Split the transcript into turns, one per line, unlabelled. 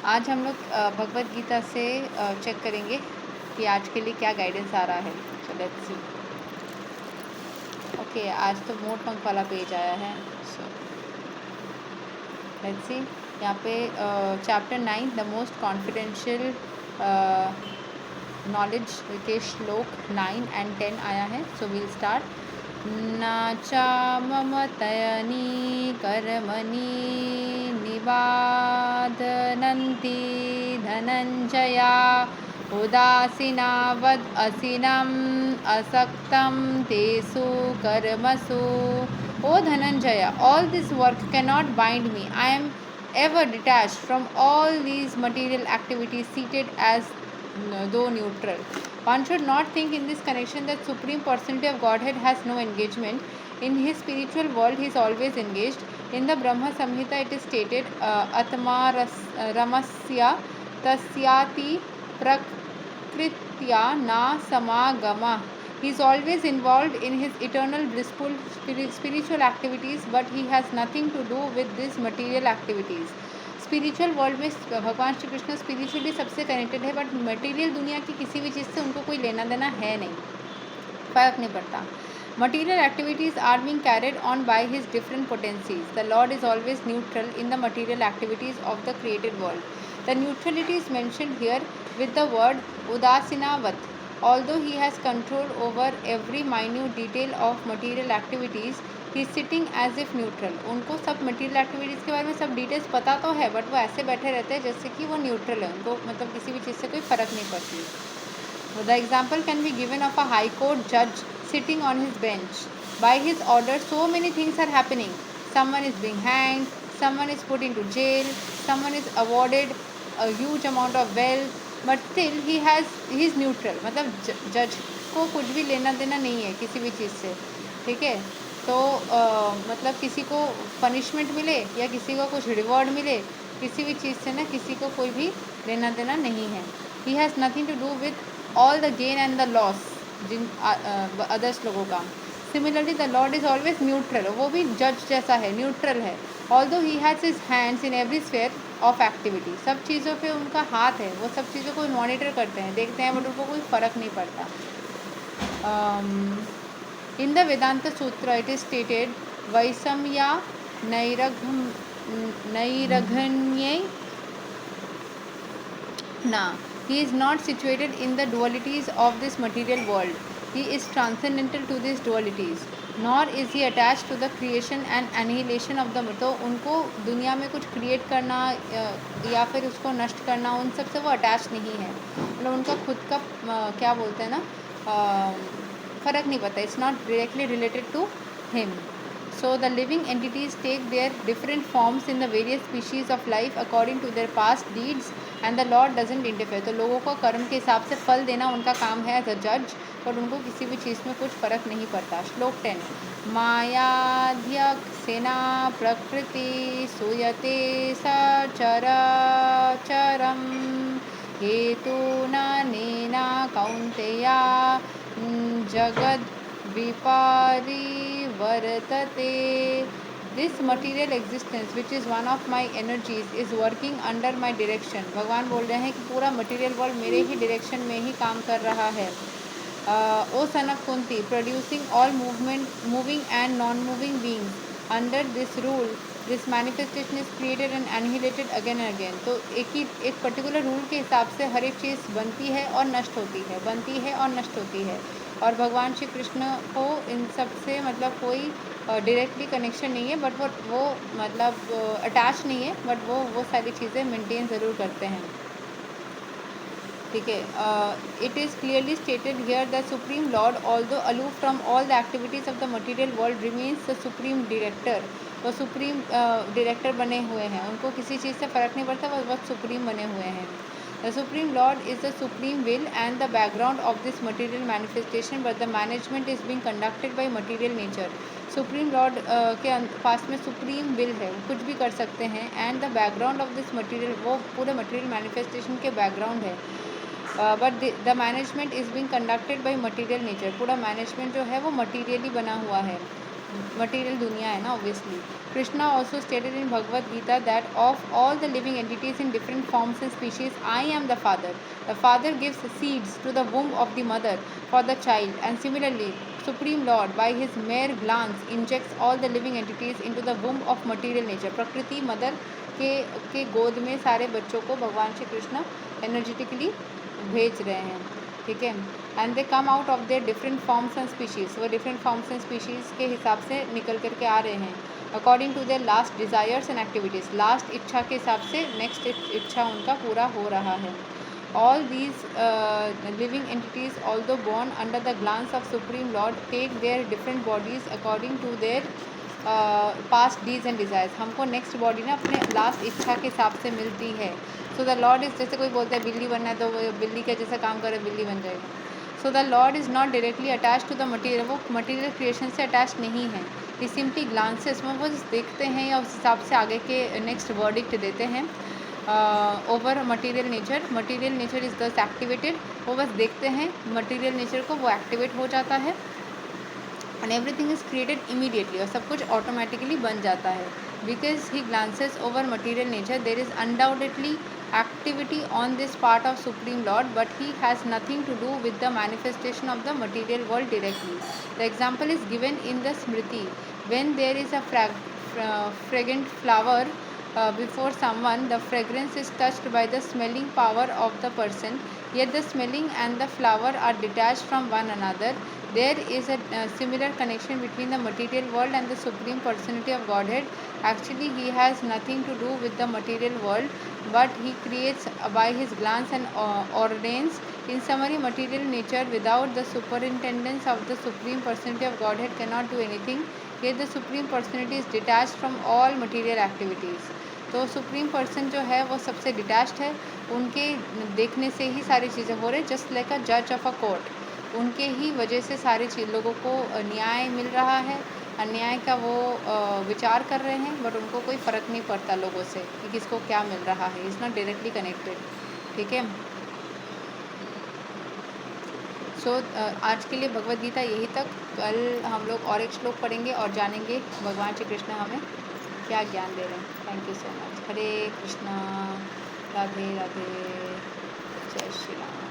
आज हम लोग भगवत गीता से चेक करेंगे कि आज के लिए क्या गाइडेंस आ रहा है। So let's see. ओके, आज तो मोर पंख वाला पेज आया है। So let's see. यहाँ पे chapter 9 the most confidential knowledge के श्लोक 9 and 10 आया है। So will start. नाचा ममतयनी कर्मणि निवादनन्ति धनञ्जया उदासीनावद् असीनम् असक्तं तेषु कर्मसु। O Dhananjaya, all this work cannot bind me. I am ever detached from all these material activities, seated as though neutral. One should not think in this connection that Supreme Personality of Godhead has no engagement. In his spiritual world, he is always engaged. In the Brahma Samhita, it is stated, Atma Ramasya Tasyati Prakritya Na Samagama. He is always involved in his eternal blissful spiritual activities, but he has nothing to do with these material activities. Spiritual world में भगवान Shri Krishna spiritually सबसे connected है, but material दुनिया की किसी भी चीज़ से उनको कोई लेना देना है नहीं, फ़र्क नहीं पड़ता. Material activities are being carried on by his different potencies. The Lord is always neutral in the material activities of the created world. The neutrality is mentioned here with the word udasinavat. Although he has control over every minute detail of material activities, he is sitting as if neutral. उनको सब material activities के बारे में सब details पता तो है, but वो ऐसे बैठे रहते हैं जैसे कि वो neutral है, उनको मतलब किसी भी चीज़ से कोई फ़र्क नहीं पड़ती. The example can be given of a high court judge sitting on his bench. By his order, so many things are happening. Someone is being hanged, someone is put into jail, someone is awarded a huge amount of wealth, but still he is neutral. मतलब जज को कुछ भी लेना देना नहीं है किसी भी चीज़ से, ठीक है. तो मतलब किसी को पनिशमेंट मिले या किसी को कुछ रिवॉर्ड मिले, किसी भी चीज़ से ना किसी को कोई भी लेना देना नहीं है. He has nothing to do with all the gain and the loss जिन अदर्स लोगों का. Similarly the lord is always neutral. वो भी जज जैसा है, न्यूट्रल है. Although he has his hands in every sphere of activity. सब चीज़ों पे उनका हाथ है, वो सब चीज़ों को मॉनिटर करते हैं, देखते हैं, बट उनको कोई फ़र्क नहीं पड़ता. इन द वेदांत सूत्र इट इज स्टेटेड वैषम्या नैरघन्ये ना. He is not situated in the dualities of this material world. He is transcendental to these dualities. Nor is he attached to the creation and annihilation of the. तो उनको दुनिया में कुछ create करना या फिर उसको नष्ट करना, उन सब से वो अटैच नहीं है. मतलब उनका खुद का क्या बोलते हैं ना, फ़र्क नहीं पता. It's not directly related to him. So the living entities take their different forms in the various species of life according to their past deeds, and the Lord doesn't interfere. तो लोगों को कर्म के हिसाब से फल देना उनका काम है एज अ जज, पर उनको किसी भी चीज़ में कुछ फ़र्क नहीं पड़ता. श्लोक 10. मायाध्यक्षेना प्रकृति सूयते सचराचरं हेतुनानेना कौन्तेया जगद् विपरिवर्तते. This material existence which is one of my energies is working under my direction. भगवान बोल रहे हैं कि पूरा material world मेरे ही direction में ही काम कर रहा है. O son of Kunti, producing all moving and non-moving beings. Under this rule, this manifestation is created and annihilated again and again. तो एक पर्टिकुलर रूल के हिसाब से हर एक चीज़ बनती है और नष्ट होती है, बनती है और नष्ट होती है. और भगवान श्री कृष्ण को इन सब से मतलब कोई डायरेक्टली कनेक्शन नहीं है, बट वो मतलब अटैच नहीं है, बट वो सारी चीज़ें मेंटेन ज़रूर करते हैं, ठीक है. It is clearly stated here the supreme Lord although aloof from all the activities of the material world remains the supreme director. वो सुप्रीम डायरेक्टर बने हुए हैं, उनको किसी चीज़ से फ़र्क नहीं पड़ता, वो बहुत सुप्रीम बने हुए हैं. The Supreme Lord is the supreme will and the background of this material manifestation, but the management is being conducted by material nature. Supreme Lord के पास में supreme will है, कुछ भी कर सकते हैं, and the background of this material, वो पूरे material manifestation के background है. But the management is being conducted by material nature. पूरा management जो है वो materially बना हुआ है. मटेरियल दुनिया है ना obviously. Krishna also stated in Bhagavad Gita that of all the living entities in different forms and species I am the father. The father gives seeds to the womb of the mother for the child, and similarly Supreme Lord by his mere glance injects all the living entities into the womb of material nature. प्रकृति mother के गोद में सारे बच्चों को भगवान Shri Krishna energetically भेज रहे हैं. ठीक है. And they come out of their different forms and species. वो डिफरेंट फॉर्म्स एंड स्पीशीज़ के हिसाब से निकल करके आ रहे हैं according to their last desires and activities. Last इच्छा के हिसाब से नेक्स्ट इच्छा उनका पूरा हो रहा है. All these living entities, although born under the glance of Supreme Lord, take their different bodies according to their past deeds and desires. हमको नेक्स्ट बॉडी ना अपने लास्ट इच्छा के हिसाब से मिलती है. सो द लॉर्ड इज, जैसे कोई बोलता है बिल्ली बनना है तो वो बिल्ली के जैसा काम करे बिल्ली बन जाएगी. So the lord is not directly attach to the material. वो मटीरियल क्रिएशन से अटैच नहीं है. ये सिंपली ग्लांसेस में वो देखते हैं या उस हिसाब से आगे के नेक्स्ट वर्डिक्ट देते हैं over material nature. Material nature is दस एक्टिवेटेड. वो बस देखते हैं मटीरियल नेचर को, वो एक्टिवेट हो जाता है and everything is created immediately. और सब कुछ ऑटोमेटिकली बन जाता है. Because he glances over material nature there is undoubtedly activity on this part of Supreme Lord, but he has nothing to do with the manifestation of the material world directly. The example is given in the Smriti. When there is a fragrant flower before someone, the fragrance is touched by the smelling power of the person, yet the smelling and the flower are detached from one another. There is a similar connection between the material world and the Supreme Personality of Godhead. Actually, he has nothing to do with the material world, but he creates by his glance and ordains. In summary, material nature without the superintendence of the Supreme Personality of Godhead cannot do anything. Yet the Supreme Personality is detached from all material activities. तो supreme person जो है वो सबसे detached है. उनके देखने से ही सारी चीज़ें हो रही. जस्ट लाइक अ जज ऑफ अ कोर्ट. उनके ही वजह से सारे लोगों को न्याय मिल रहा है. अन्याय का वो विचार कर रहे हैं, बट उनको कोई फ़र्क नहीं पड़ता लोगों से कि किसको क्या मिल रहा है. Is not directly connected. ठीक है. सो आज के लिए भगवद गीता यही तक. कल हम लोग और एक श्लोक पढ़ेंगे और जानेंगे भगवान श्री कृष्ण हमें क्या ज्ञान दे रहे हैं. Thank you so much. Hare Krishna. Radhe Radhe. जय श्री राम.